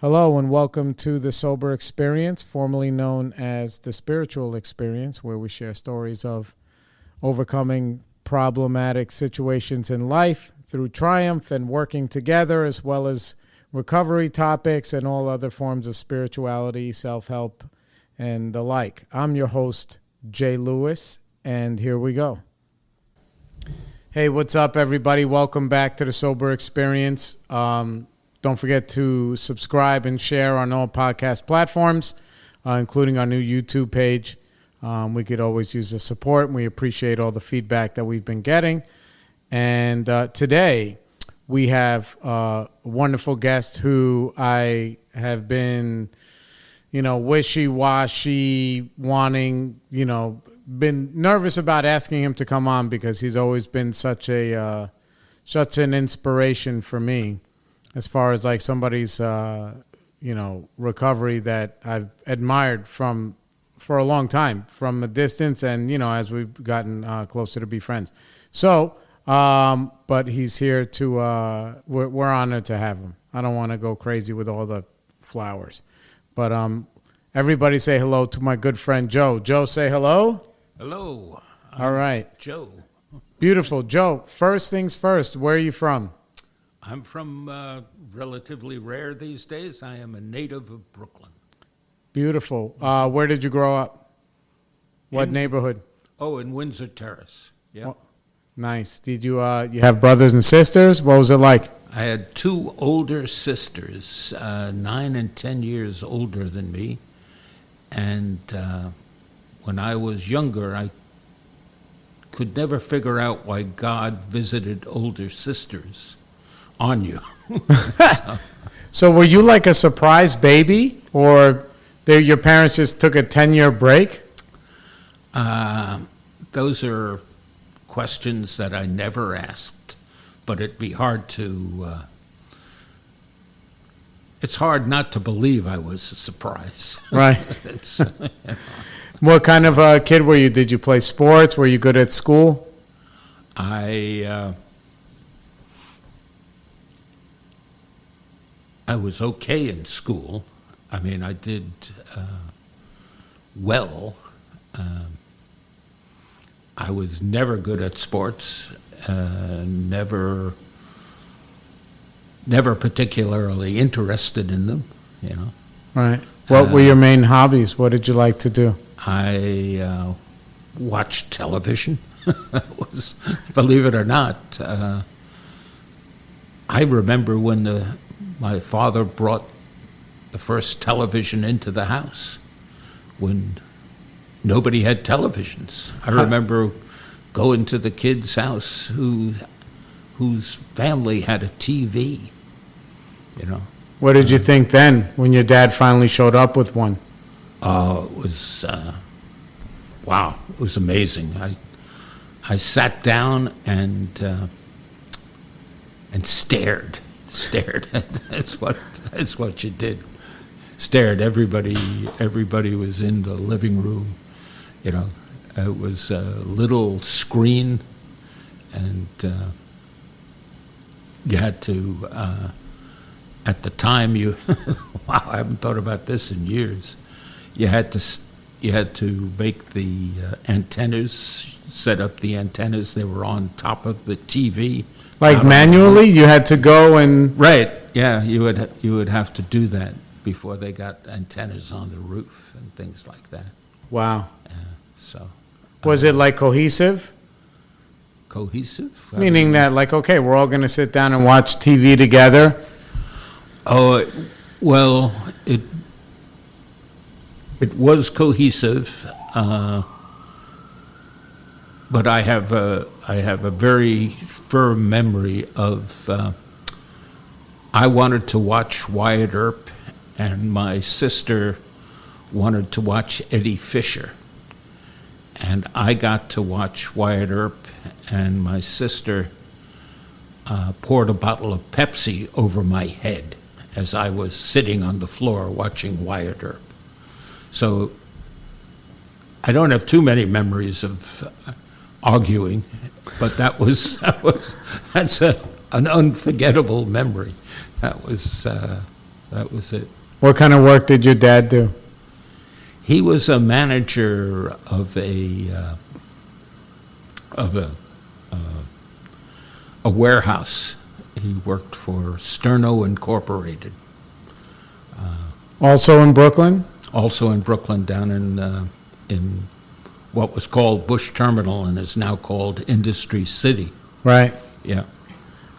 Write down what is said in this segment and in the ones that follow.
Hello and welcome to the Sober Experience, formerly known as the Spiritual Experience, where we share stories of overcoming problematic situations in life through triumph and working together, as well as recovery topics and all other forms of spirituality, self-help, and the like. I'm your host, Jay Lewis, and here we go. Hey, what's up, everybody? Welcome back to the Sober Experience. Don't forget to subscribe and share on all podcast platforms, including our new YouTube page. We could always use the support, and we appreciate all the feedback that we've been getting. And today we have a wonderful guest who I have been, wishy-washy, wanting, been nervous about asking him to come on because he's always been such an inspiration for me. As far as like somebody's, recovery that I've admired for a long time, from a distance, and as we've gotten closer to be friends. So, but he's here to. We're honored to have him. I don't want to go crazy with all the flowers, but everybody say hello to my good friend Joe. Joe, say hello. Hello. All right, Joe. Beautiful, Joe. First things first. Where are you from? I'm from relatively rare these days. I am a native of Brooklyn. Beautiful. Where did you grow up? What neighborhood? Oh, in Windsor Terrace. Yeah. Oh, nice. Did you you have brothers and sisters? What was it like? I had two older sisters, 9 and 10 years older than me. And when I was younger, I could never figure out why God visited older sisters on you. So were you like a surprise baby, or your parents just took a 10-year break? Those are questions that I never asked, but it'd be hard to, it's hard not to believe I was a surprise. Right. What kind of a kid were you? Did you play sports? Were you good at school? I was okay in school. I mean, I did well. I was never good at sports, never particularly interested in them, Right. What were your main hobbies? What did you like to do? I watched television. Believe it or not, I remember when my father brought the first television into the house when nobody had televisions. I remember going to the kid's house whose family had a TV, What did you think then when your dad finally showed up with one? It was, wow, it was amazing. I sat down and stared. That's what you did. Stared. Everybody was in the living room. It was a little screen, and you had to. At the time, wow, I haven't thought about this in years. You had to make the antennas, set up the antennas. They were on top of the TV. Like manually, you had to go and... Right, yeah, you would have to do that before they got antennas on the roof and things like that. Wow. So. Was it like cohesive? Cohesive? Meaning that like, okay, we're all going to sit down and watch TV together? Oh, well, it was cohesive, but I have a very firm memory of I wanted to watch Wyatt Earp, and my sister wanted to watch Eddie Fisher, and I got to watch Wyatt Earp, and my sister poured a bottle of Pepsi over my head as I was sitting on the floor watching Wyatt Earp. So I don't have too many memories of arguing, but that's an unforgettable memory. That was that was it. What kind of work did your dad do? He was a manager of a warehouse. He worked for Sterno Incorporated. Also in Brooklyn? Also in Brooklyn, down in what was called Bush Terminal and is now called Industry City. Right. Yeah.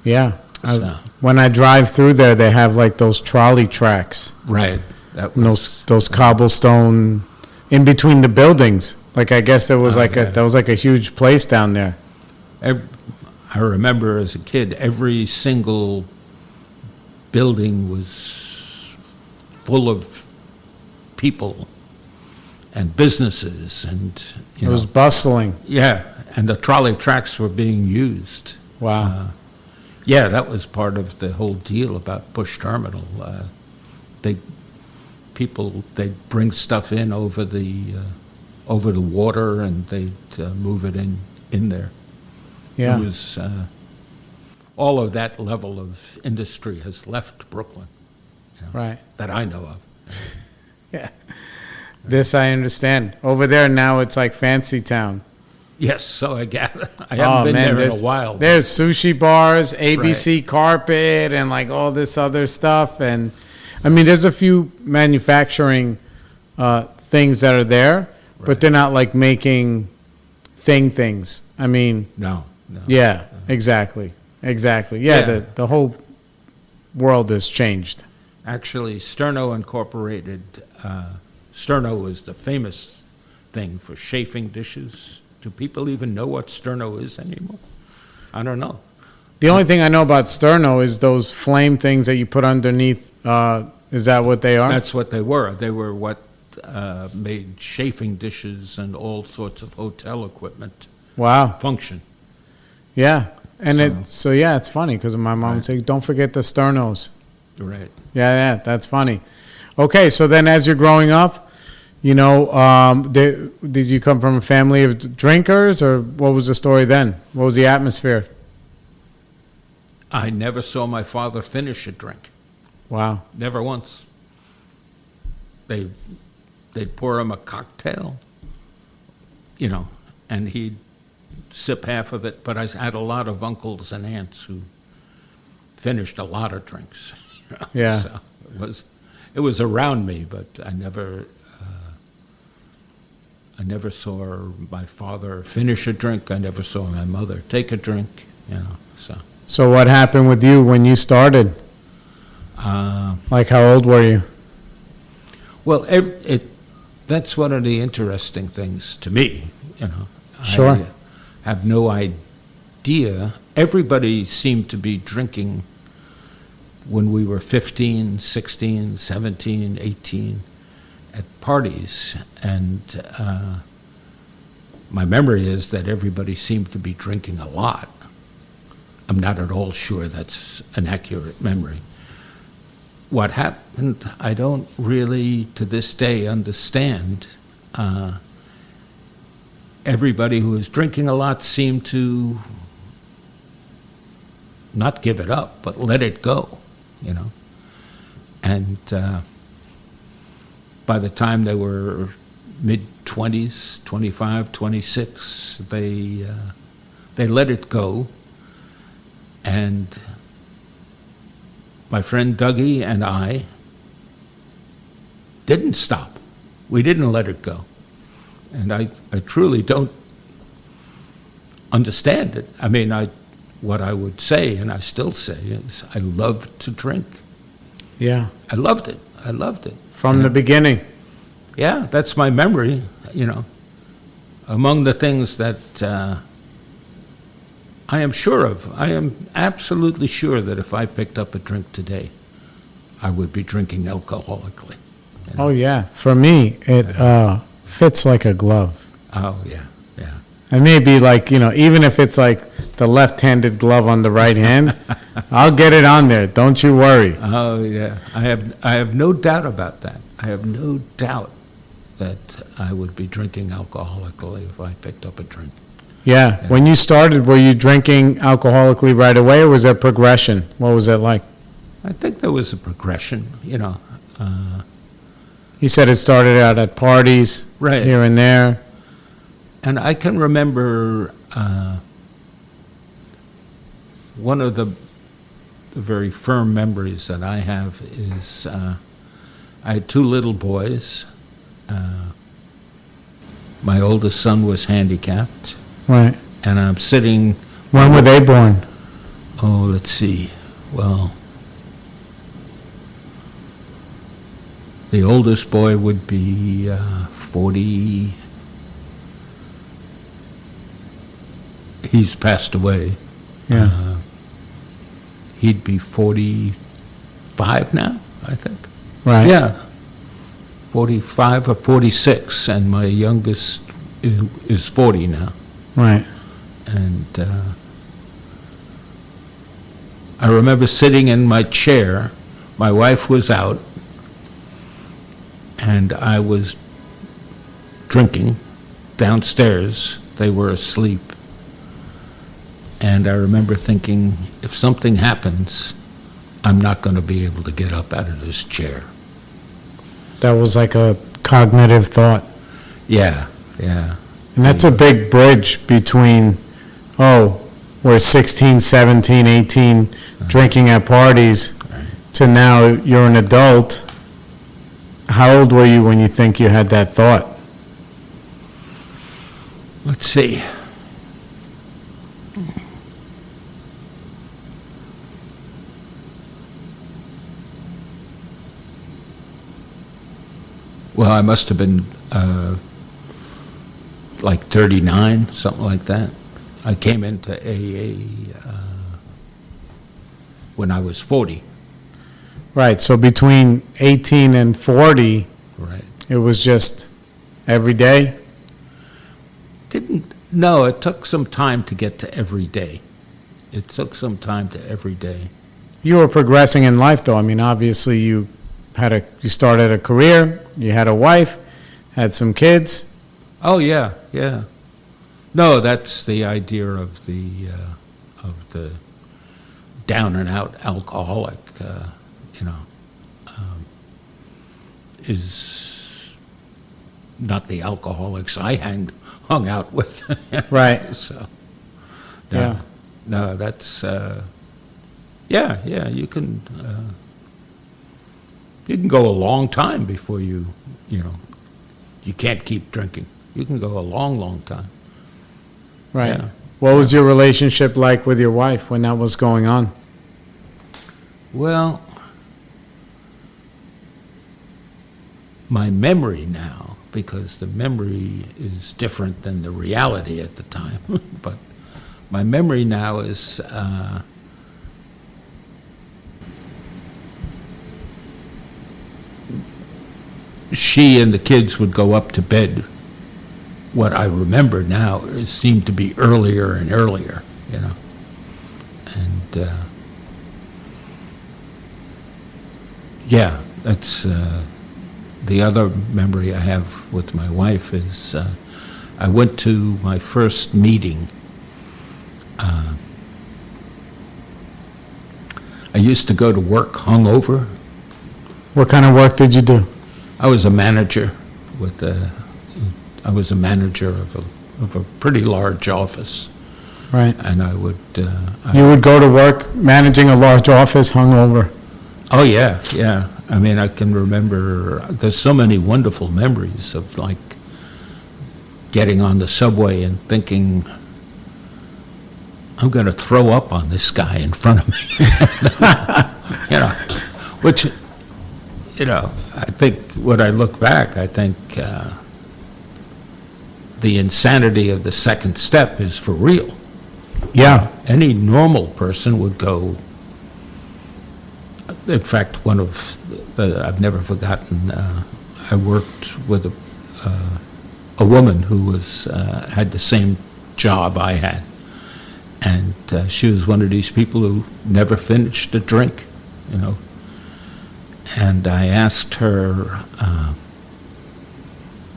Yeah. So, When I drive through there, they have like those trolley tracks. right. That And was, those cobblestone in between the buildings. Like I guess there was that was like a huge place down there. I remember as a kid, every single building was full of people and businesses, and It was bustling. yeah, and the trolley tracks were being used. Wow. Yeah, that was part of the whole deal about Bush Terminal. They'd bring stuff in over the water, and they'd move it in there. Yeah. It was, all of that level of industry has left Brooklyn, Right. that I know of. Yeah. This I understand. Over there now it's like fancy town. Yes, so I gather. I haven't been there in a while. There's sushi bars, ABC carpet, and like all this other stuff. And I mean, there's a few manufacturing things that are there, but they're not like making things. I mean, No. yeah, exactly. Yeah, the whole world has changed. Actually, Sterno Incorporated, Sterno is the famous thing for chafing dishes. Do people even know what Sterno is anymore? I don't know. The only thing I know about Sterno is those flame things that you put underneath. Is that what they are? That's what they were. They were what made chafing dishes and all sorts of hotel equipment Wow. function. Yeah. And So- it's funny because my mom would say, don't forget the Sternos. Right. Yeah, that's funny. Okay, so then as you're growing up, did you come from a family of drinkers, or what was the story then? What was the atmosphere? I never saw my father finish a drink. Wow. Never once. They'd pour him a cocktail, and he'd sip half of it. But I had a lot of uncles and aunts who finished a lot of drinks. Yeah. So it was around me, but I never saw my father finish a drink. I never saw my mother take a drink. So. So what happened with you when you started? Like how old were you? Well, that's one of the interesting things to me, Sure. I have no idea. Everybody seemed to be drinking when we were 15, 16, 17, 18 at parties. And my memory is that everybody seemed to be drinking a lot. I'm not at all sure that's an accurate memory. What happened, I don't really, to this day, understand. Everybody who was drinking a lot seemed to not give it up, but let it go, And by the time they were mid-20s, 25, 26, they let it go. And my friend Dougie and I didn't stop. We didn't let it go. And I truly don't understand it. I mean, what I would say, and I still say, is I loved to drink. Yeah. I loved it. From the beginning. Yeah, that's my memory, Among the things that I am sure of, I am absolutely sure that if I picked up a drink today, I would be drinking alcoholically. Oh, yeah. For me, it fits like a glove. Oh, yeah. And maybe like, even if it's like the left-handed glove on the right hand, I'll get it on there. Don't you worry. Oh, yeah. I have no doubt about that. I have no doubt that I would be drinking alcoholically if I picked up a drink. Yeah. When you started, were you drinking alcoholically right away, or was there progression? What was that like? I think there was a progression, you know. You said it started out at parties, Right. here and there. And I can remember one of the very firm memories that I have is I had two little boys. My oldest son was handicapped, Right. and I'm sitting. When were they born? Oh, let's see. Well, the oldest boy would be 40. He's passed away. Yeah. He'd be 45 now, I think. Right. Yeah. 45 or 46, and my youngest is 40 now. Right. And I remember sitting in my chair. My wife was out, and I was drinking downstairs. They were asleep. And I remember thinking, if something happens, I'm not going to be able to get up out of this chair. That was like a cognitive thought. Yeah, yeah. And that's a big bridge between, we're 16, 17, 18, drinking at parties, Right. to now you're an adult. How old were you when you think you had that thought? Let's see. Well, I must have been like 39, something like that. I came into AA when I was 40. Right, so between 18 and 40, Right. it was just every day? No, it took some time to get to every day. It took some time to every day. You were progressing in life, though. I mean, obviously, you started a career, you had a wife, had some kids. Oh, yeah, yeah. No, that's the idea of the down and out alcoholic, is not the alcoholics I hung out with. Right. So, Yeah. no, that's, yeah, you can go a long time before you can't keep drinking. You can go a long, long time. Right. Yeah. What was your relationship like with your wife when that was going on? Well, my memory now, because the memory is different than the reality at the time, but my memory now is she and the kids would go up to bed. What I remember now seemed to be earlier and earlier, and yeah, that's the other memory I have with my wife is I went to my first meeting. I used to go to work hungover. What kind of work did you do? I was a manager I was a manager of a pretty large office, Right. and I would. You would go to work managing a large office hungover. Oh yeah, yeah. I mean, I can remember. There's so many wonderful memories of like getting on the subway and thinking, I'm going to throw up on this guy in front of me. Which, I think when I look back, I think the insanity of the second step is for real. Yeah. Any normal person would go. In fact, I've never forgotten, I worked with a woman who had the same job I had. And she was one of these people who never finished a drink, And I asked her,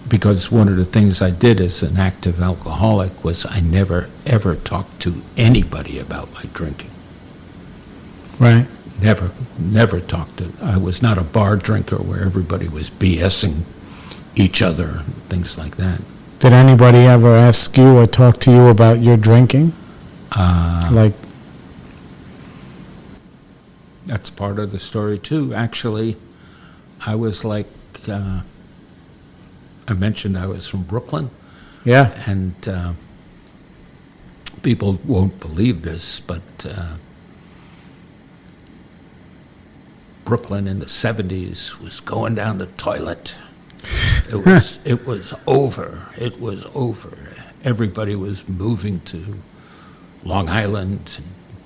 because one of the things I did as an active alcoholic was I never, ever talked to anybody about my drinking. Right. never talked to. I was not a bar drinker where everybody was BSing each other and things like that. Did anybody ever ask you or talk to you about your drinking? Like, that's part of the story too. Actually, I was like, I mentioned I was from Brooklyn. yeah. And people won't believe this, but Brooklyn in the 70s was going down the toilet. It was over. It was over. Everybody was moving to Long Island,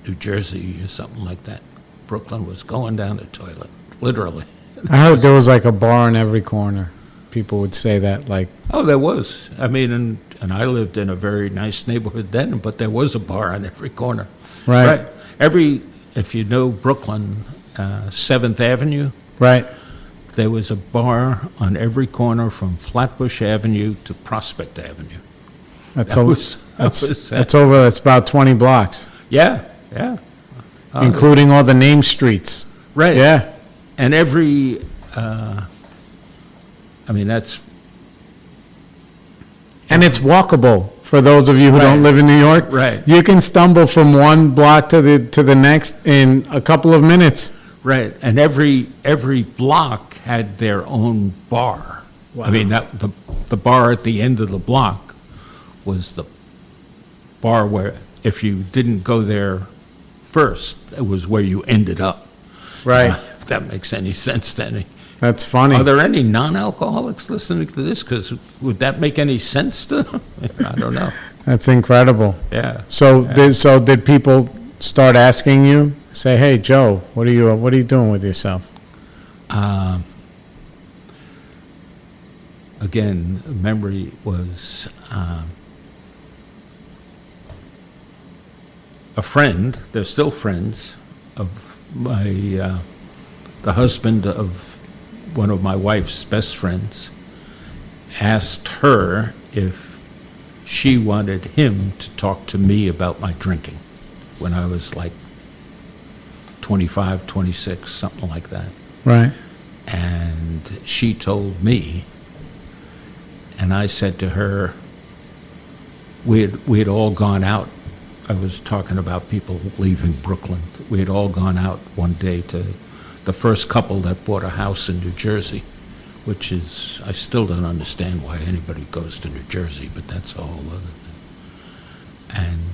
New Jersey, or something like that. Brooklyn was going down the toilet, literally. I heard there was like a bar in every corner. People would say that, like, Oh, there was. I mean, and I lived in a very nice neighborhood then, but there was a bar on every corner. right, If you know Brooklyn, 7th Avenue, right. there was a bar on every corner from Flatbush Avenue to Prospect Avenue. That's That a, was- that's over. That's about 20 blocks, Yeah, yeah. including all the name streets. Right. Yeah, And every, I mean, that's, and it's walkable for those of you who don't Right. live in New York. Right. You can stumble from one block to the next in a couple of minutes. right. And every block had their own bar. I mean, the bar at the end of the block was the bar where, if you didn't go there first, it was where you ended up. Right. If that makes any sense to any. That's funny. Are there any non-alcoholics listening to this? Because would that make any sense to them? I don't know. That's incredible. Yeah. So did people start asking you, say, "Hey, Joe, what are you doing with yourself?" Again, memory was a friend. They're still friends of the husband of one of my wife's best friends. Asked her if she wanted him to talk to me about my drinking when I was like 25, 26, something like that. Right. And she told me, and I said to her, we had all gone out. I was talking about people leaving Brooklyn. We had all gone out one day to the first couple that bought a house in New Jersey, which is, I still don't understand why anybody goes to New Jersey, but that's a whole other thing. And,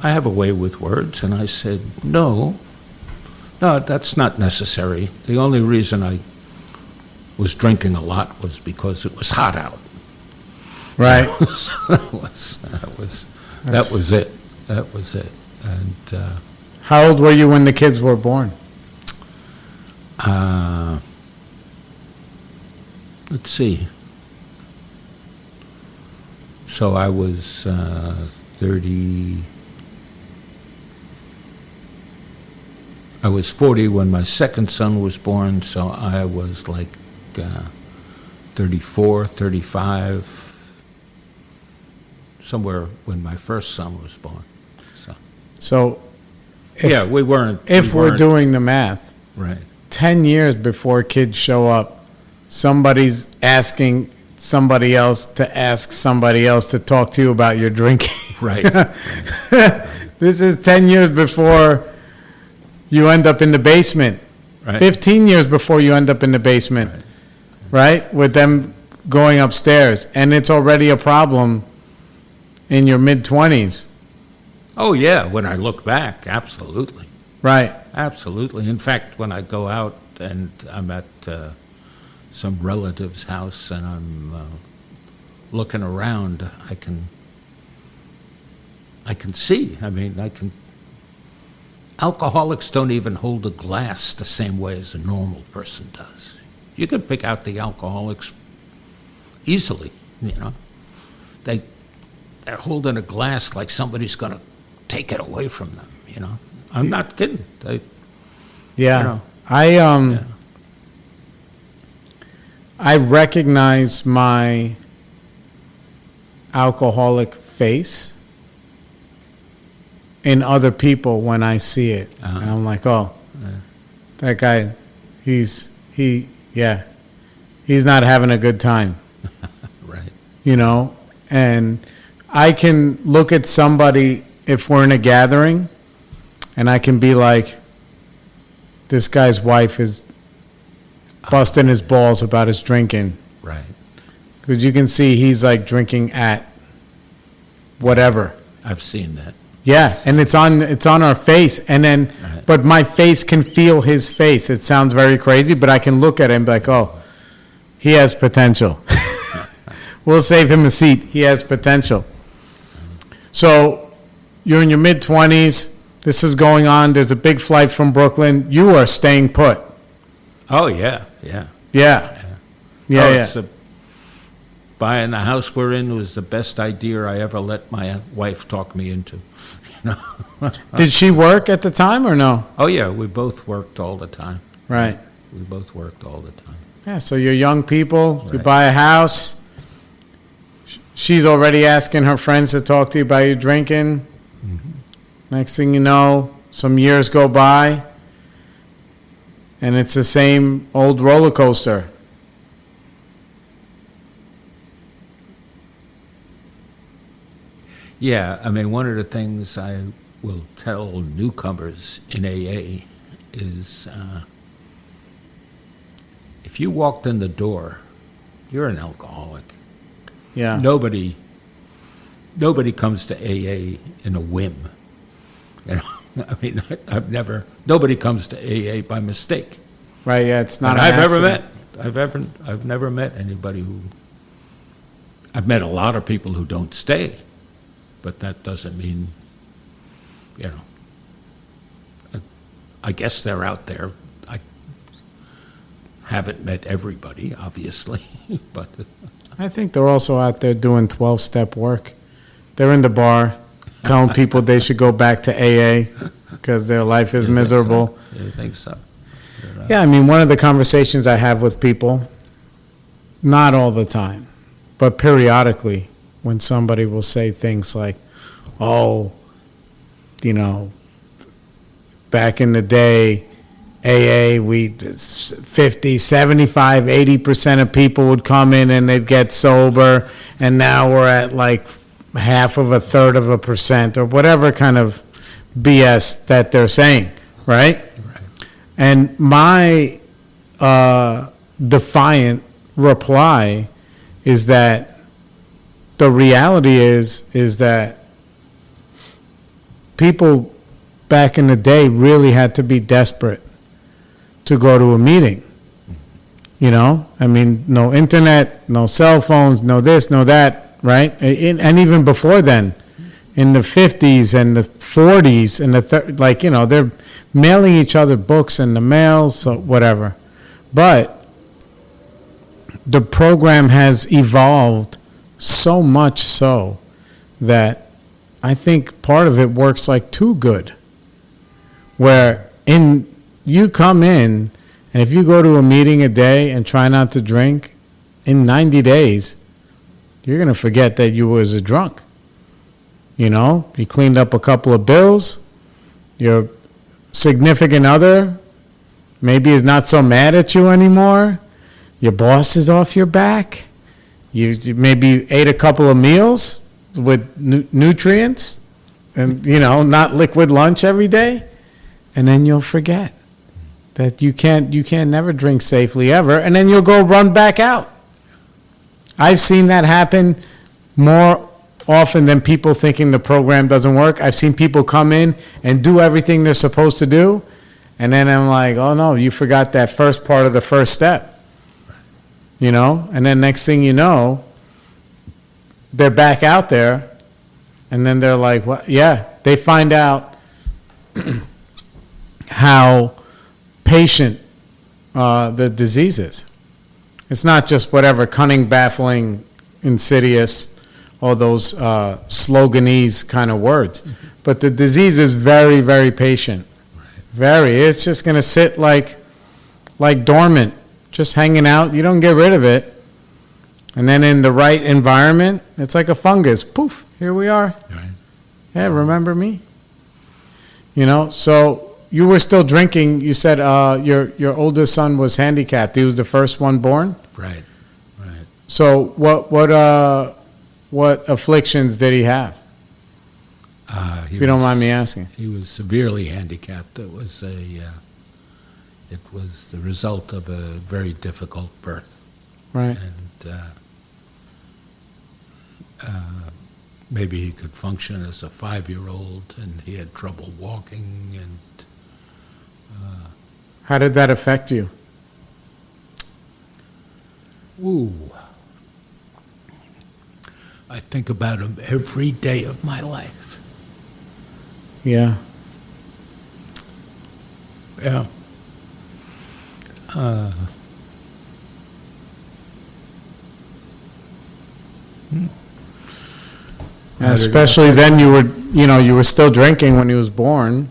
I have a way with words, and I said, no, that's not necessary. The only reason I was drinking a lot was because it was hot out. Right. That was it. That was it. And How old were you when the kids were born? let's see. So I was 30. I was 40 when my second son was born, so I was like 34, 35, somewhere when my first son was born. So, Yeah, we weren't. if we're doing the math, Right. 10 years before kids show up, somebody's asking somebody else to ask somebody else to talk to you about your drinking. Right. This is 10 years before you end up in the basement. Right. 15 years before you end up in the basement, right? With them going upstairs. And it's already a problem in your mid-20s. Oh, yeah, when I look back, absolutely. Right. Absolutely. In fact, when I go out and I'm at some relative's house and I'm looking around, I can see. I mean, alcoholics don't even hold a glass the same way as a normal person does. You can pick out the alcoholics easily, They're holding a glass like somebody's going to take it away from them, I'm not kidding. Yeah. Yeah. I recognize my alcoholic face in other people when I see it. Uh-huh. And I'm like, oh, that guy, he's not having a good time. Right. You know? And I can look at somebody if we're in a gathering, and I can be like, this guy's wife is busting his balls about his drinking. Right. Because you can see he's like drinking at whatever. I've seen that. Yeah, and it's on our face, and then, Right. but my face can feel his face. It sounds very crazy, but I can look at him and be like, oh, he has potential. We'll save him a seat. He has potential. So you're in your mid-20s. This is going on. There's a big flight from Brooklyn. You are staying put. Oh, yeah, yeah. Yeah. Yeah, yeah. So buying the house we're in was the best idea I ever let my wife talk me into. You know? Did she work at the time or no? Oh, yeah, we both worked all the time. Right. We both worked all the time. Yeah, so you're young people. You Right. buy a house. She's already asking her friends to talk to you about your drinking. Next thing you know, some years go by, and it's the same old roller coaster. Yeah, I mean, one of the things I will tell newcomers in AA is if you walked in the door, you're an alcoholic. Yeah. Nobody comes to AA in a whim. You know, I mean, nobody comes to AA by mistake. Right, yeah, it's not And an I've accident. I've never met anybody who, I've met a lot of people who don't stay, but that doesn't mean, you know, I guess they're out there. I haven't met everybody, obviously, but I think they're also out there doing 12-step work. They're in the bar telling people they should go back to AA because their life is miserable. You think so? Yeah, I mean, one of the conversations I have with people, not all the time, but periodically, when somebody will say things like, oh, you know, back in the day, AA, 50, 75, 80% of people would come in and they'd get sober, and now we're at like half of a third of a percent, or whatever kind of BS that they're saying, right? And my defiant reply is that the reality is that people back in the day really had to be desperate to go to a meeting. You know, I mean, no internet, no cell phones, no this, no that, right? And even before then, in the 50s and the 40s and like, you know, they're mailing each other books in the mail, so whatever. But the program has evolved so much so that I think part of it works like too good. Where you come in, and if you go to a meeting a day and try not to drink, in 90 days, you're going to forget that you was a drunk. You know, you cleaned up a couple of bills, your significant other maybe is not so mad at you anymore, your boss is off your back, you maybe ate a couple of meals with nutrients, and, you know, not liquid lunch every day, and then you'll forget that you can't never drink safely ever, and then you'll go run back out. I've seen that happen more often than people thinking the program doesn't work. I've seen people come in and do everything they're supposed to do, and then I'm like, oh no, you forgot that first part of the first step. You know? And then next thing you know, they're back out there, and then they're like, what? Yeah, they find out how patient the disease is. It's not just whatever cunning, baffling, insidious, all those sloganese kind of words. But the disease is very, very patient. Very. It's just going to sit like dormant, just hanging out. You don't get rid of it. And then in the right environment, it's like a fungus. Poof, here we are. Right. Yeah, remember me? You know, so you were still drinking. You said your oldest son was handicapped. He was the first one born. Right, right. So what afflictions did he have? If you don't mind me asking. He was severely handicapped. It was the result of a very difficult birth. Right. And maybe he could function as a 5-year-old, and he had trouble walking. And How did that affect you? I think about him every day of my life. Yeah. Yeah. Especially then, you were still drinking when he was born,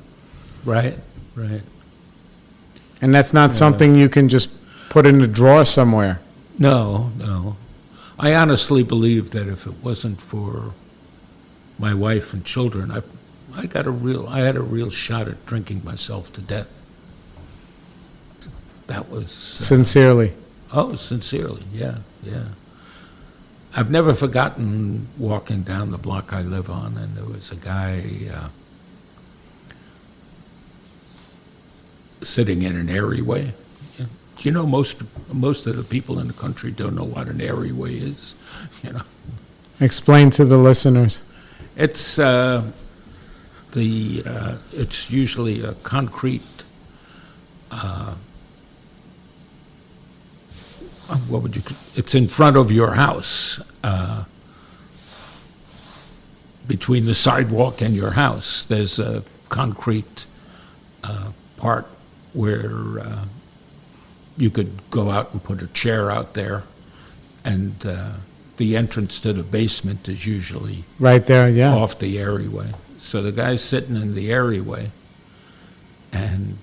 Right, right. and that's not something you can just put in a drawer somewhere. No, no. I honestly believe that if it wasn't for my wife and children, I had a real shot at drinking myself to death. That was Sincerely. sincerely, yeah, yeah. I've never forgotten walking down the block I live on, and there was a guy sitting in an areaway. You know, most of the people in the country don't know what an areaway is. You know, Explain to the listeners. it's it's usually a concrete. What would you? It's in front of your house, between the sidewalk and your house. There's a concrete part where you could go out and put a chair out there, and the entrance to the basement is usually Right there, yeah. off the areaway. So the guy's sitting in the areaway, and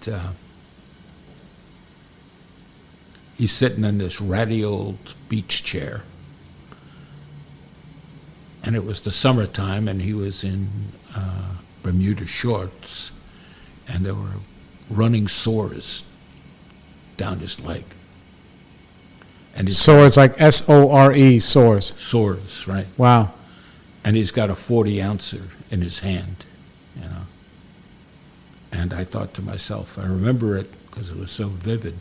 he's sitting in this ratty old beach chair. And it was the summertime, and he was in Bermuda shorts, and there were running sores down his leg. And he's Sores, like SORE, sores. sores, right? Wow. And he's got a 40-ouncer in his hand, you know. And I thought to myself, I remember it because it was so vivid.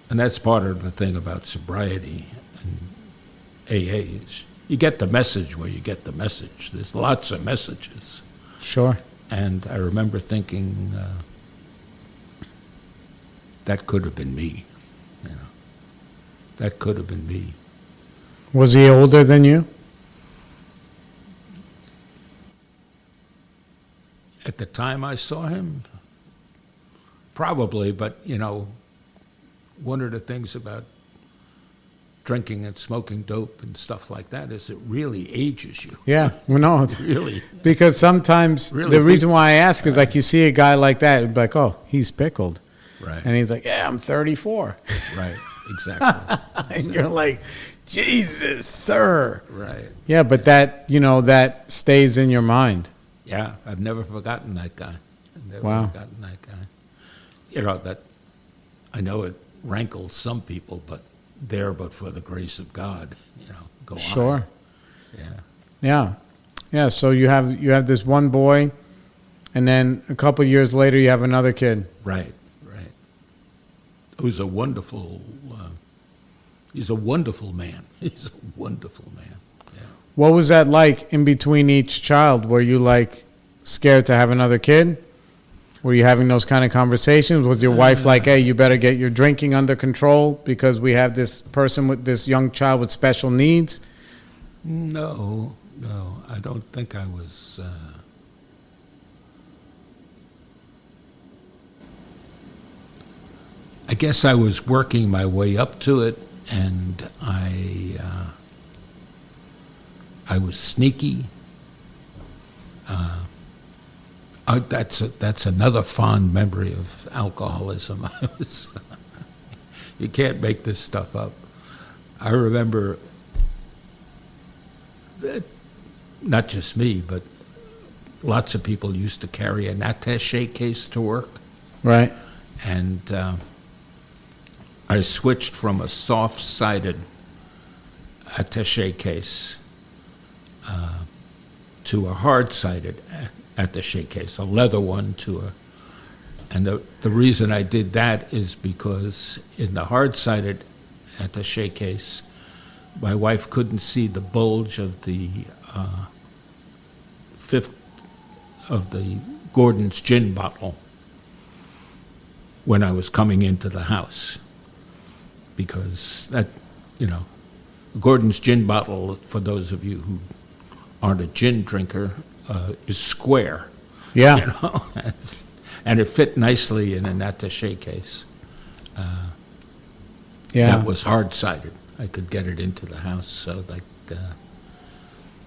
And that's part of the thing about sobriety and AA is you get the message where you get the message. There's lots of messages. Sure. And I remember thinking, that could have been me, you know. That could have been me. Was he older than you? At the time I saw him, probably, but, you know, one of the things about drinking and smoking dope and stuff like that is it really ages you. Yeah. Well, no. It's, Really. because sometimes Really the reason why I ask is like you see a guy like that, and be like, oh, he's pickled. Right. And he's like, yeah, I'm 34. Right. Exactly. And you're like, Jesus, sir. Right. Yeah, but that, that stays in your mind. Yeah, I've never forgotten that guy. I've never Wow. forgotten that guy. You know, that I know it rankles some people, but for the grace of God, go on. Sure. Yeah. Yeah. Yeah, so you have this one boy, and then a couple of years later you have another kid. Right, right. Who's a wonderful, he's a wonderful man. He's a wonderful man. Yeah. What was that like in between each child? Were you like scared to have another kid? Were you having those kind of conversations? Was your wife like, hey, you better get your drinking under control because we have this person with this young child with special needs? No, I don't think I was. I guess I was working my way up to it, and I was sneaky. That's another fond memory of alcoholism. You can't make this stuff up. I remember that not just me, but lots of people used to carry an attaché case to work, Right. and I switched from a soft-sided attaché case to a hard-sided attaché case, a leather one and the reason I did that is because in the hard-sided attaché case, my wife couldn't see the bulge of the fifth of the Gordon's gin bottle when I was coming into the house, because that, Gordon's gin bottle, for those of you who aren't a gin drinker, is square. Yeah. And it fit nicely in an attaché case. Yeah. That was hard-sided. I could get it into the house, so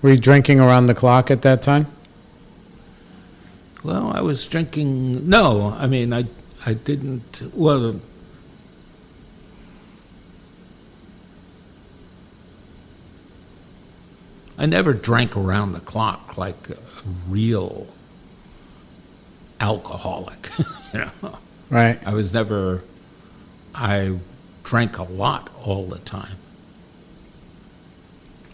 Were you drinking around the clock at that time? well, I was drinking, no, I mean, I didn't, well, I never drank around the clock like a real alcoholic, Right. I drank a lot all the time.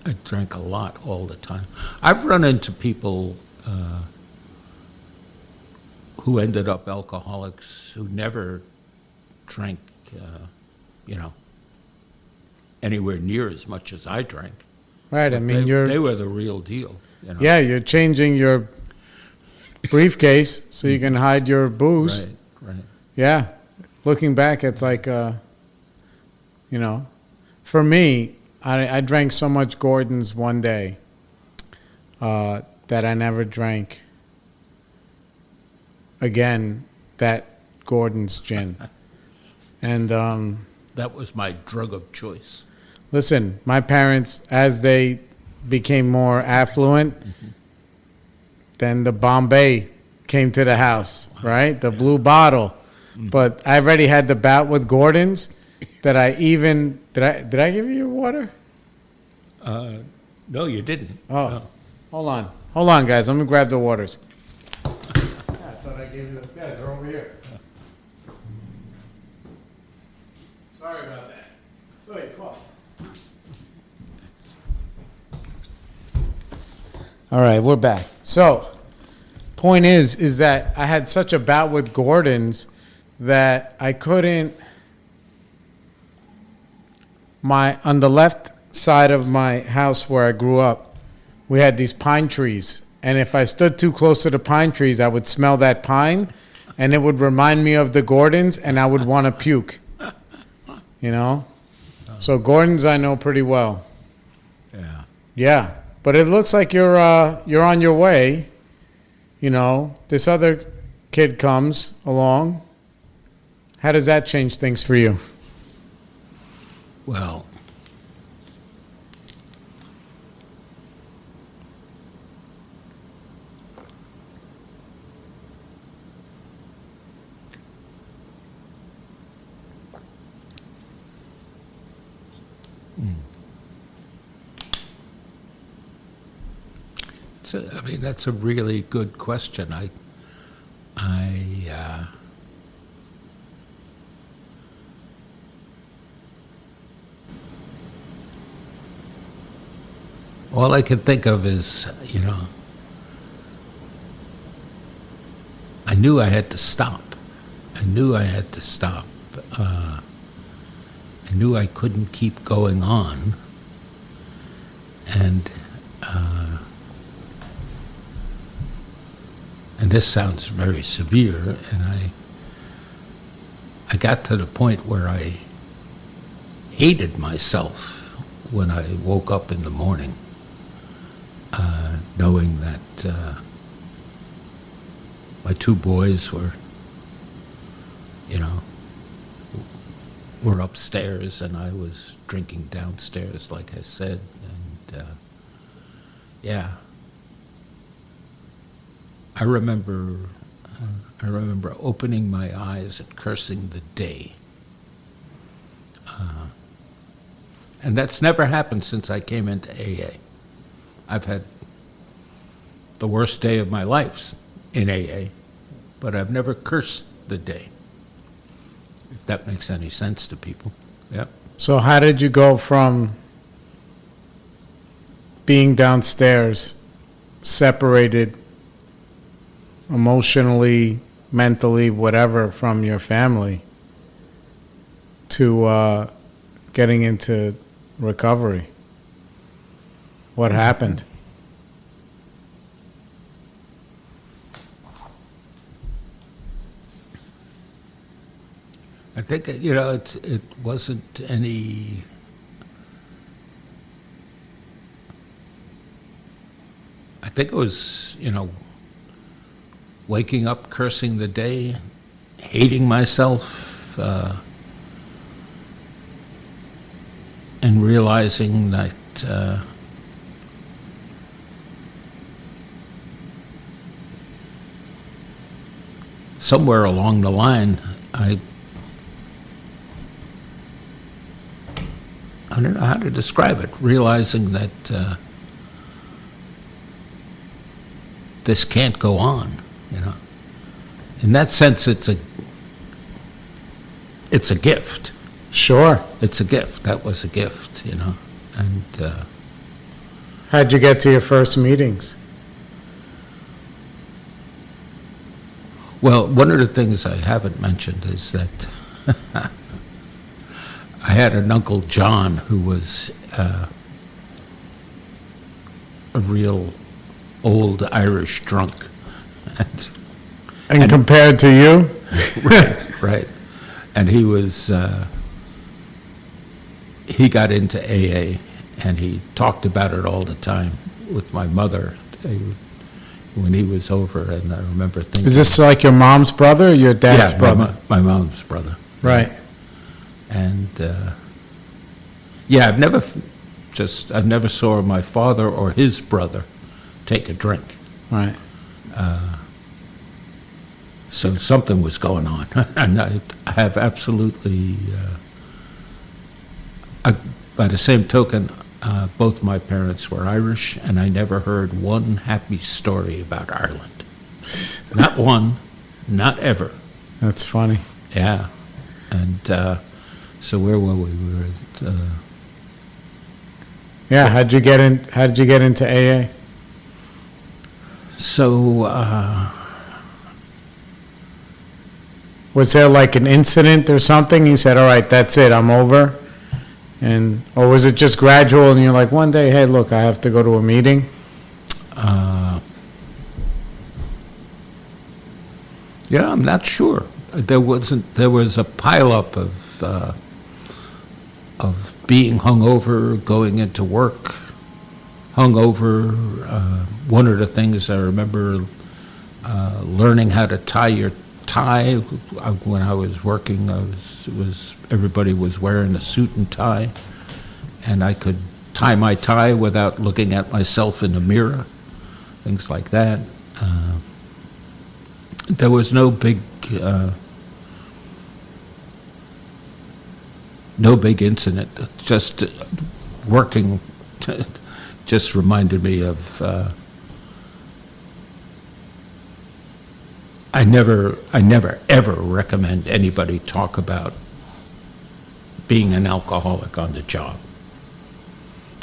I drank a lot all the time. I've run into people who ended up alcoholics who never drank, anywhere near as much as I drank. Right. I But mean, they were the real deal. Yeah, you're changing your briefcase so you can hide your booze. Right. Yeah. Looking back, it's like, for me, I drank so much Gordon's one day that I never drank again that Gordon's gin. And That was my drug of choice. listen, my parents, as they became more affluent, then the Bombay came to the house, right? The blue bottle. But I already had the bout with Gordon's that I even did I give you your water? No, you didn't. Oh, hold on, guys. Let me grab the waters. I thought I gave you the. Yeah, they're over here. Sorry about that. So you call. All right, we're back. So, point is that I had such a bout with Gordon's that I couldn't. On the left side of my house where I grew up, we had these pine trees, and if I stood too close to the pine trees, I would smell that pine, and it would remind me of the Gordons, and I would want to puke. So Gordon's I know pretty well. Yeah. Yeah, but it looks like you're on your way. This other kid comes along. How does that change things for you? Well, that's a really good question. All I can think of is, I knew I had to stop. I knew I couldn't keep going on. And this sounds very severe, and I got to the point where I hated myself when I woke up in the morning, knowing that my two boys were upstairs and I was drinking downstairs, like I said, and yeah. I remember opening my eyes and cursing the day. And that's never happened since I came into AA. I've had the worst day of my life in AA, but I've never cursed the day, if that makes any sense to people. Yeah. So how did you go from being downstairs, separated emotionally, mentally, whatever, from your family, to getting into recovery? What happened? I think, it wasn't any... I think it was, waking up, cursing the day, hating myself, and realizing that somewhere along the line, I don't know how to describe it, realizing that this can't go on, In that sense, it's a gift. Sure. It's a gift. That was a gift, And How'd you get to your first meetings? well, one of the things I haven't mentioned is that I had an Uncle John who was a real old Irish drunk. And compared to you? Right. And he was, he got into AA, and he talked about it all the time with my mother when he was over, and I remember thinking... Is this like your mom's brother or your dad's brother? My mom's brother. Right. And, I've never saw my father or his brother take a drink. Right. So something was going on. And I have absolutely, by the same token, both my parents were Irish, and I never heard one happy story about Ireland. Not one, not ever. That's funny. Yeah. And so where were we? We were at... Yeah, how did you get into AA? So... was there like an incident or something? You said, all right, that's it, I'm over? Or was it just gradual and you're like, one day, hey, look, I have to go to a meeting? Yeah, I'm not sure. There was a pileup of being hungover, going into work, hungover. One of the things I remember learning how to tie your tie when I was working. Everybody was wearing a suit and tie, and I could tie my tie without looking at myself in the mirror. Things like that. There was no big incident. Just working just reminded me of. I never ever recommend anybody talk about being an alcoholic on the job.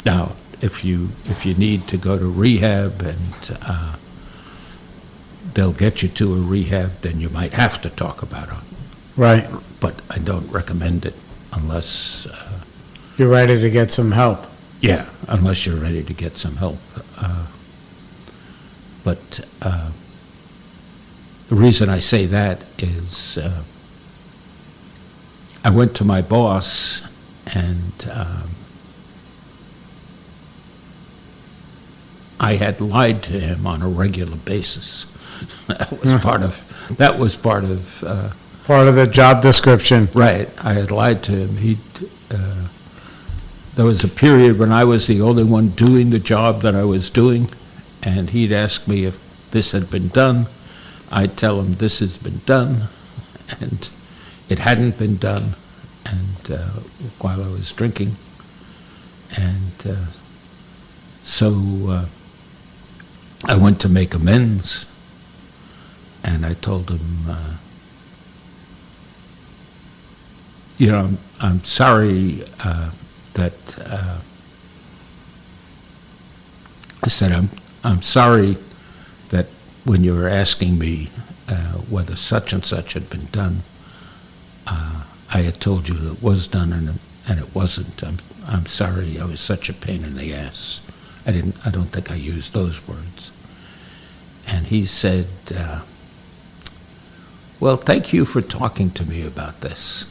Now, if you need to go to rehab and they'll get you to a rehab, then you might have to talk about it. Right. But I don't recommend it unless... you're ready to get some help. Yeah, unless you're ready to get some help. But the reason I say that is I went to my boss and I had lied to him on a regular basis. That was part of part of the job description. Right. I had lied to him. There was a period when I was the only one doing the job that I was doing, and he'd ask me if this had been done. I'd tell him this has been done, and it hadn't been done, and while I was drinking. And so I went to make amends, and I told him, I'm sorry that I said I'm sorry that when you were asking me whether such and such had been done, I had told you it was done and it wasn't. I'm sorry. I was such a pain in the ass. I don't think I used those words. And he said, well, thank you for talking to me about this,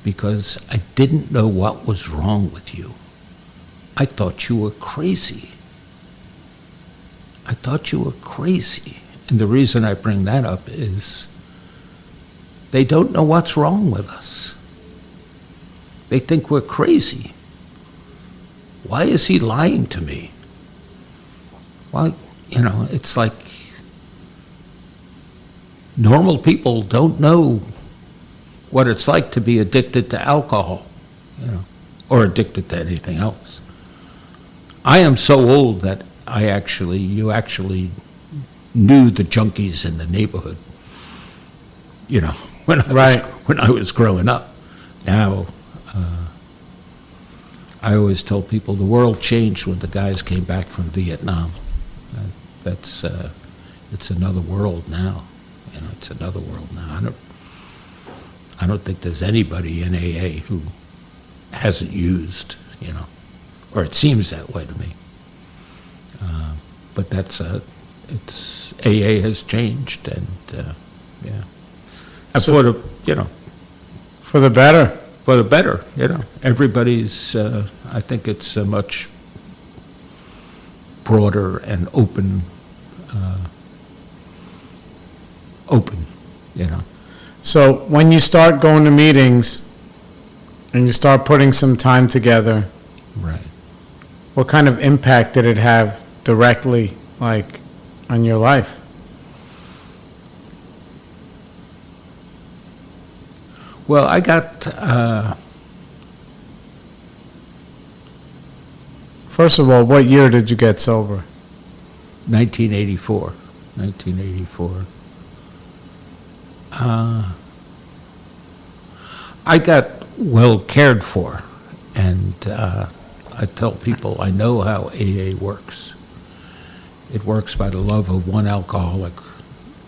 because I didn't know what was wrong with you. I thought you were crazy. I thought you were crazy. And the reason I bring that up is they don't know what's wrong with us. They think we're crazy. Why is he lying to me? Why, it's like normal people don't know what it's like to be addicted to alcohol, or addicted to anything else. I am so old that you actually knew the junkies in the neighborhood, when I was growing up. Now, I always tell people the world changed when the guys came back from Vietnam. It's another world now. It's another world now. I don't think there's anybody in AA who hasn't used, or it seems that way to me. But AA has changed, and yeah. And So- For the better. for the better, Everybody's, I think it's a much broader and open, So when you start going to meetings and you start putting some time together, Right. what kind of impact did it have directly, on your life? Well, I got, First of all, what year did you get sober? 1984. 1984. I got well cared for, and I tell people I know how AA works. It works by the love of one alcoholic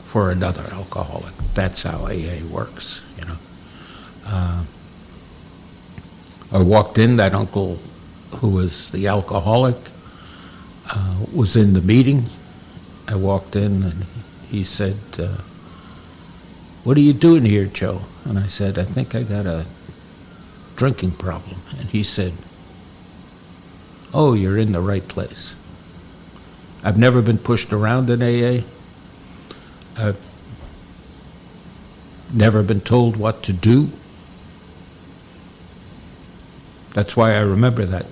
for another alcoholic. That's how AA works, I walked in, that uncle who was the alcoholic was in the meeting. I walked in and he said, what are you doing here, Joe? And I said, I think I got a drinking problem. And he said, oh, you're in the right place. I've never been pushed around in AA. I've never been told what to do. That's why I remember that.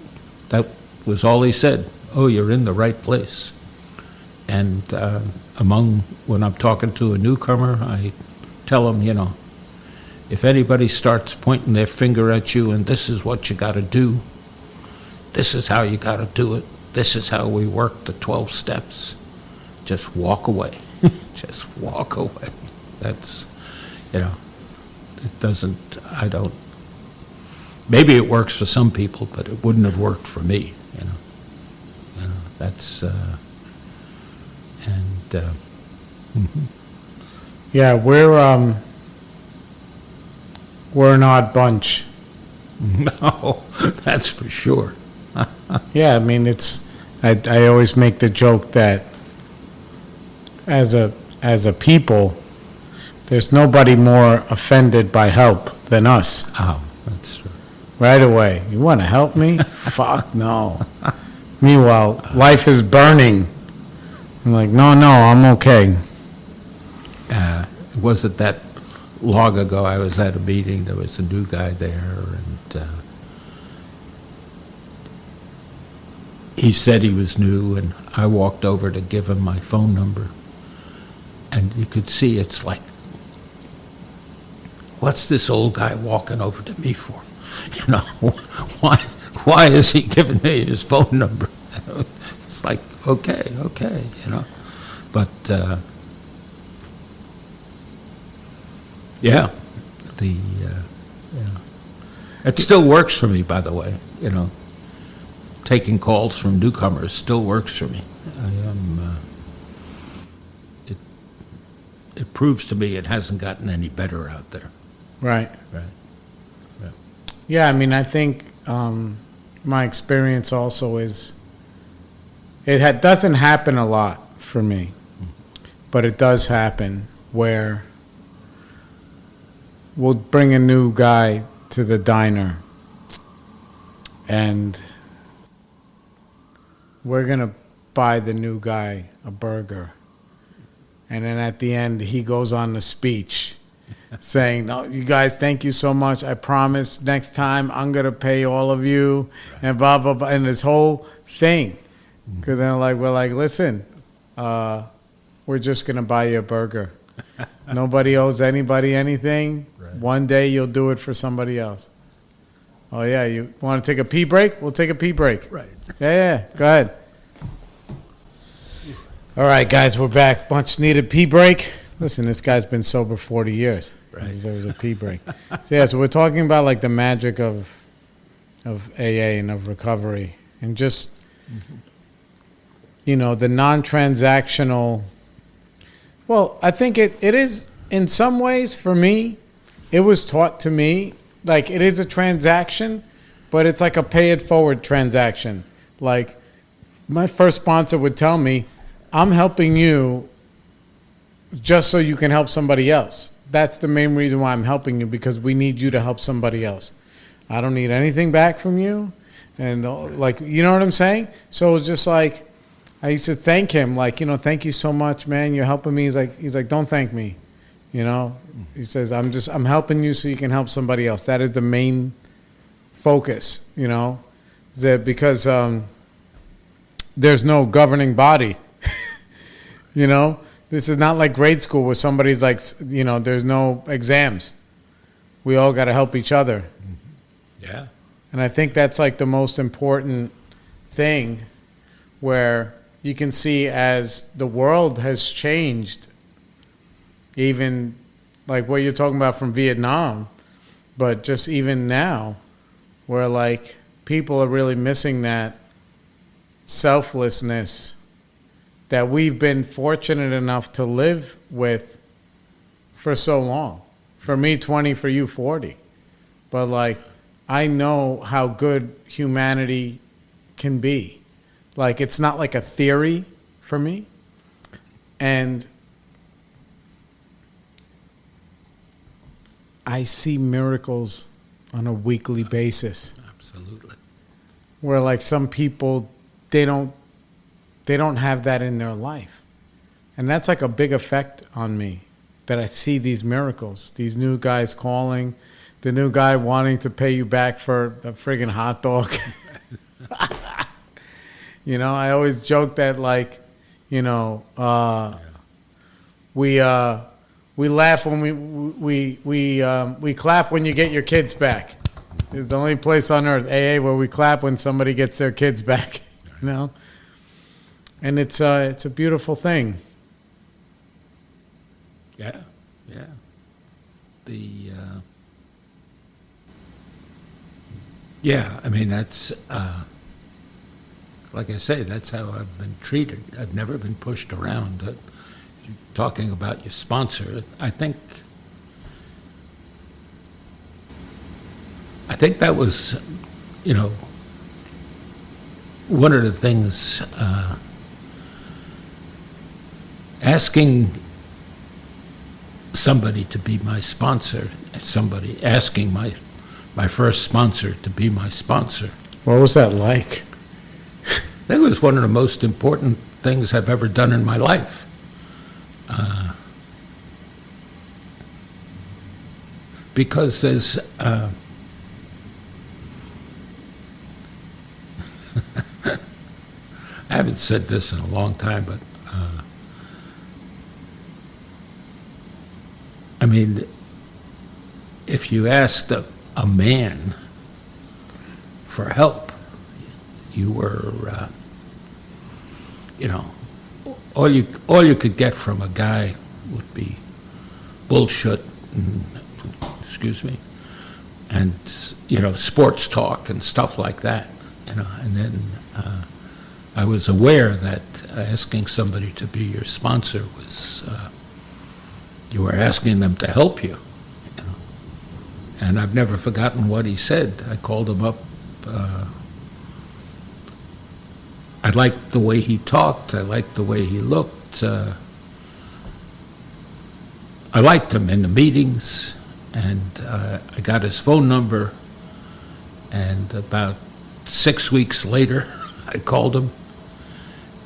That was all he said. Oh, you're in the right place. And when I'm talking to a newcomer, I tell them, if anybody starts pointing their finger at you and this is what you got to do, this is how you got to do it, this is how we work the 12 steps, just walk away. Just walk away. That's, it doesn't, maybe it works for some people, but it wouldn't have worked for me, that's, Yeah, we're an odd bunch. no, that's for sure. Yeah, I mean, I always make the joke that as a people, there's nobody more offended by help than us. Oh, that's true. Right away. You want to help me? Fuck no. Meanwhile, life is burning. I'm like, no, I'm okay. It wasn't that long ago I was at a meeting, there was a new guy there, and he said he was new, and I walked over to give him my phone number, and you could see it's like, what's this old guy walking over to me for? Why is he giving me his phone number? It's like, okay, you know. But, yeah, it still works for me, by the way, you know. Taking calls from newcomers still works for me. It proves to me it hasn't gotten any better out there. Right. Right. Yeah, I mean, I think my experience also is doesn't happen a lot for me, but it does happen where we'll bring a new guy to the diner and we're going to buy the new guy a burger. And then at the end, he goes on the speech saying, no, you guys, thank you so much. I promise next time I'm going to pay all of you and blah, blah, blah. And this whole thing. Because then we're like, listen, we're just going to buy you a burger. Nobody owes anybody anything. Right. One day you'll do it for somebody else. Oh, yeah, you want to take a pee break? We'll take a pee break. Right. Yeah, go ahead. All right, guys, we're back. Much needed pee break. Listen, this guy's been sober 40 years. Right. He deserves a pee break. So we're talking about like the magic of AA and of recovery and just, you know, the non-transactional. Well, I think it is in some ways for me, it was taught to me, like it is a transaction, but it's like a pay it forward transaction. Like my first sponsor would tell me, I'm helping you just so you can help somebody else. That's the main reason why I'm helping you, because we need you to help somebody else. I don't need anything back from you. And like, you know what I'm saying? So it was just like, I used to thank him, like, you know, thank you so much, man. You're helping me. He's like, don't thank me. You know, he says, I'm helping you so you can help somebody else. That is the main focus, you know, because there's no governing body. You know, this is not like grade school where somebody's like, you know, there's no exams. We all got to help each other. Yeah. And I think that's like the most important thing, where you can see as the world has changed, even like what you're talking about from Vietnam, but just even now, where like people are really missing that selflessness that we've been fortunate enough to live with for so long. For me, 20, for you, 40. But like, I know how good humanity can be. Like, it's not like a theory for me. And I see miracles on a weekly basis. Absolutely. Where like some people, they don't have that in their life. And that's like a big effect on me, that I see these miracles, these new guys calling, the new guy wanting to pay you back for a friggin' hot dog. You know, I always joke that like, you know, we laugh when we clap when you get your kids back. It's the only place on earth, AA, where we clap when somebody gets their kids back, you know? And it's a beautiful thing. Yeah. Yeah, I mean, that's, like I say, that's how I've been treated. I've never been pushed around. Talking about your sponsor, I think that was, you know, one of the things, asking somebody to be my sponsor, somebody asking my first sponsor to be my sponsor. What was that like? That was one of the most important things I've ever done in my life. Because there's I haven't said this in a long time, but I mean, if you asked a man for help, you were you know, all you could get from a guy would be bullshit, and, excuse me, and, you know, sports talk and stuff like that, you know. And then I was aware that asking somebody to be your sponsor was, you were asking them to help you, you know. And I've never forgotten what he said. I called him up. I liked the way he talked. I liked the way he looked. I liked him in the meetings, and I got his phone number, and about 6 weeks later, I called him,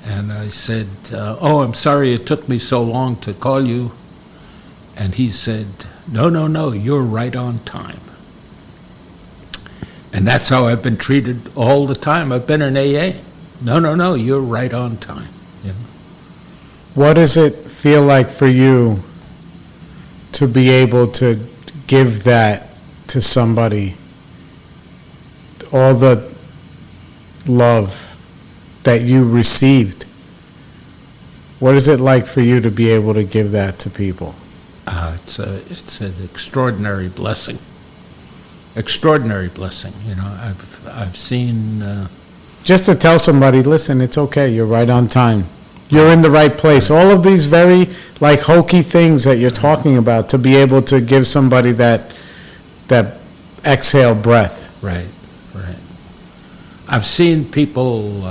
and I said, oh, I'm sorry it took me so long to call you. And he said, no, you're right on time. And that's how I've been treated all the time. I've been in AA. No, you're right on time. You know? What does it feel like for you to be able to give that to somebody? All the love that you received. What is it like for you to be able to give that to people? It's an extraordinary blessing. Extraordinary blessing. You know, I've seen. Just to tell somebody, listen, it's okay. You're right on time. You're in the right place. All of these very like hokey things that you're talking about, to be able to give somebody that exhale breath. Right. I've seen people.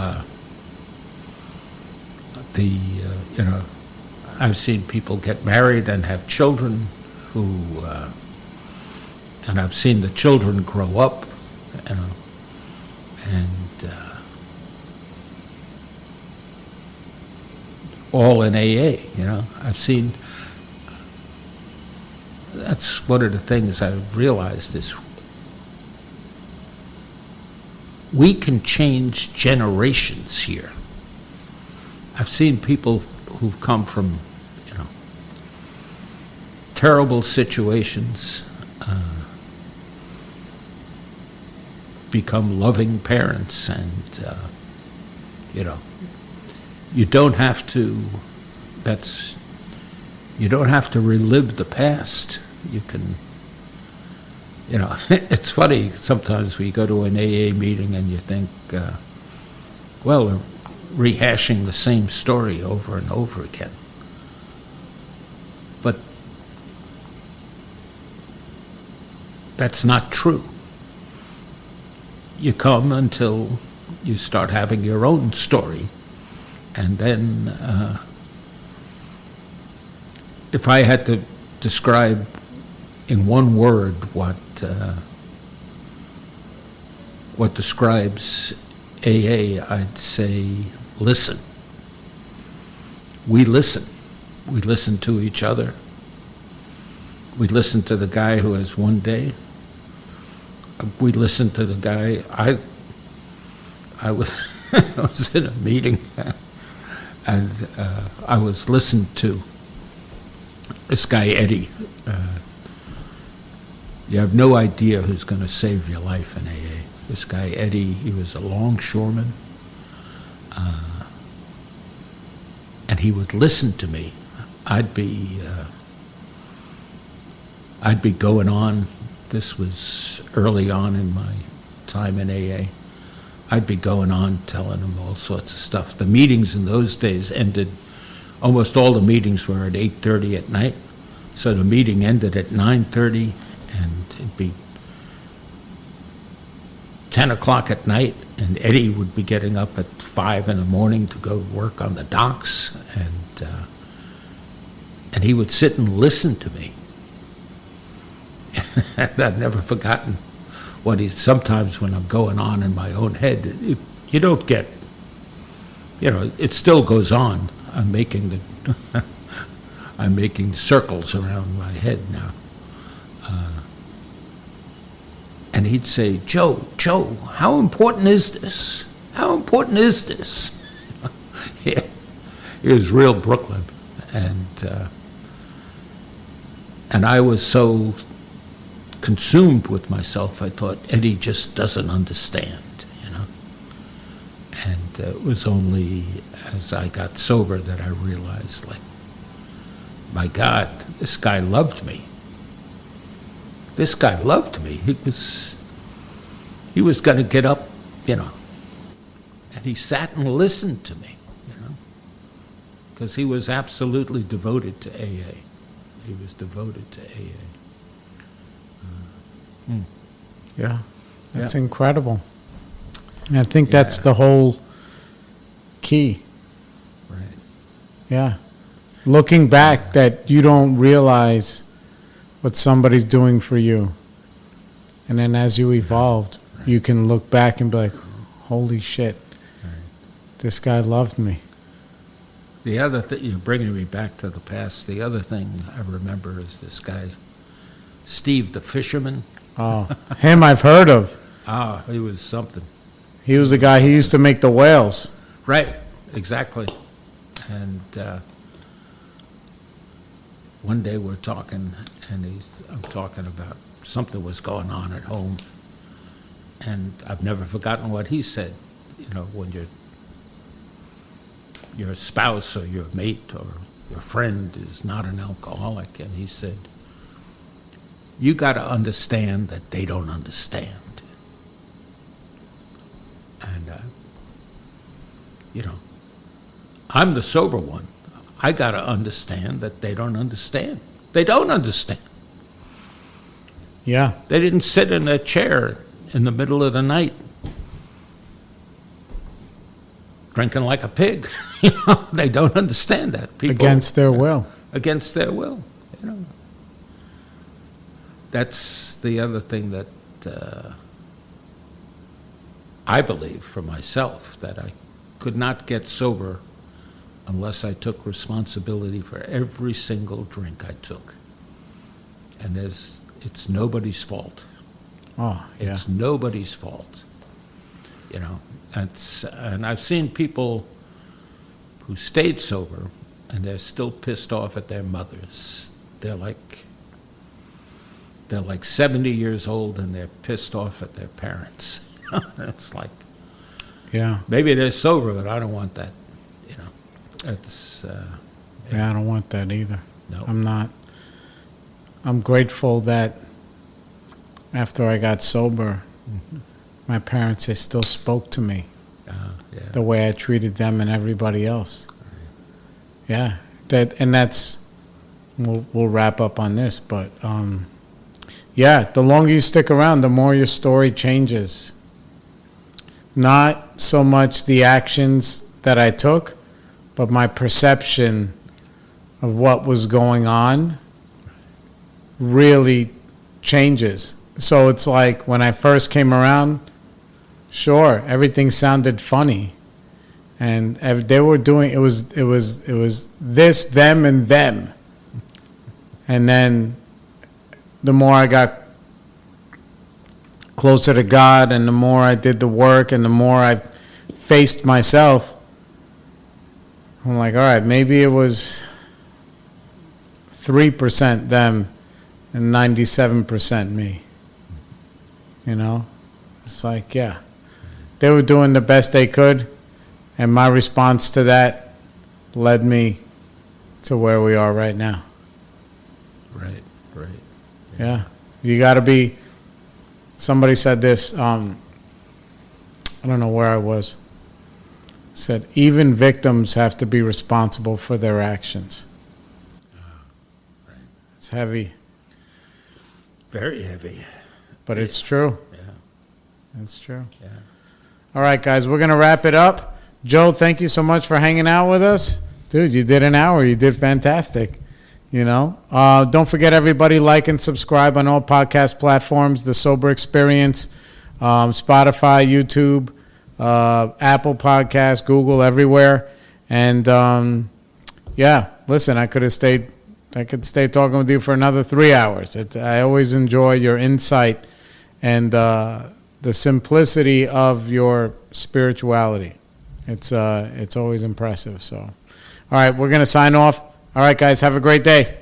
You know, I've seen people get married and have children who, and I've seen the children grow up, you know, and all in AA, you know. I've seen, that's one of the things I've realized is we can change generations here. I've seen people who've come from, you know, terrible situations, become loving parents, and, you know, you don't have to relive the past. You can, you know, it's funny, sometimes we go to an AA meeting and you think, well, they're rehashing the same story over and over again. But that's not true. You come until you start having your own story. And then, if I had to describe in one word what describes AA, I'd say listen. We listen. We listen to each other. We listen to the guy who has one day. We listen to the guy. I was I was in a meeting, and I was listening to this guy Eddie. You have no idea who's going to save your life in AA. This guy Eddie, he was a longshoreman, and he would listen to me. I'd be going on. This was early on in my time in AA. I'd be going on telling him all sorts of stuff. The meetings in those days ended, almost all the meetings were at 8:30 at night. So the meeting ended at 9:30, and it'd be 10 o'clock at night, and Eddie would be getting up at 5 in the morning to go work on the docks, and he would sit and listen to me. I've never forgotten what sometimes when I'm going on in my own head, you don't get, you know, it still goes on. I'm making circles around my head now. And he'd say, Joe, how important is this? How important is this? Yeah, it was real Brooklyn. And I was so consumed with myself, I thought, Eddie just doesn't understand, you know. And it was only as I got sober that I realized, like, my God, this guy loved me. This guy loved me. He was going to get up, and he sat and listened to me, because he was absolutely devoted to AA. He was devoted to AA. Yeah, that's incredible. And I think that's the whole key. Right. Yeah. Looking back, that you don't realize what somebody's doing for you. And then as you evolved, you can look back and be like, holy shit, this guy loved me. The other thing, you're bringing me back to the past. The other thing I remember is this guy, Steve the fisherman. Oh, him I've heard of. He was something. He was the guy who used to make the whales. Right, exactly. And one day we're talking, and I'm talking about something was going on at home, and I've never forgotten what he said. When your spouse or your mate or your friend is not an alcoholic, and he said, you got to understand that they don't understand. And, I'm the sober one. I got to understand that they don't understand. They don't understand. Yeah. They didn't sit in a chair in the middle of the night drinking like a pig. They don't understand that. People, against their will. Against their will. That's the other thing that I believe for myself, that I could not get sober unless I took responsibility for every single drink I took. And it's nobody's fault. Oh, yeah. It's nobody's fault. And I've seen people who stayed sober and they're still pissed off at their mothers. They're like 70 years old and they're pissed off at their parents. It's like, yeah, maybe they're sober, but I don't want that. It's yeah, I don't want that either. No. I'm not. I'm grateful that after I got sober, my parents, they still spoke to me the way I treated them and everybody else. Yeah, that's. We'll wrap up on this, but yeah, the longer you stick around, the more your story changes. Not so much the actions that I took, but my perception of what was going on really changes. So it's like when I first came around, sure, everything sounded funny, and they were doing it was this, them, and them, and then the more I got closer to God, and the more I did the work, and the more I faced myself, I'm like, all right, maybe it was 3% them and 97% me. It's like, yeah, they were doing the best they could, and my response to that led me to where we are right now. Right. Yeah, you got to be. Somebody said this. I don't know where I was. Said even victims have to be responsible for their actions. Right. It's heavy. Very heavy. But it's true. Yeah. It's true. Yeah. All right, guys, we're going to wrap it up. Joe, thank you so much for hanging out with us. Dude, you did an hour. You did fantastic. Don't forget, everybody, like and subscribe on all podcast platforms, The Sober Experience, Spotify, YouTube, Apple Podcasts, Google, everywhere. And, listen, I could stay talking with you for another 3 hours. I always enjoy your insight and the simplicity of your spirituality. It's always impressive. So, all right, we're going to sign off. All right, guys, have a great day.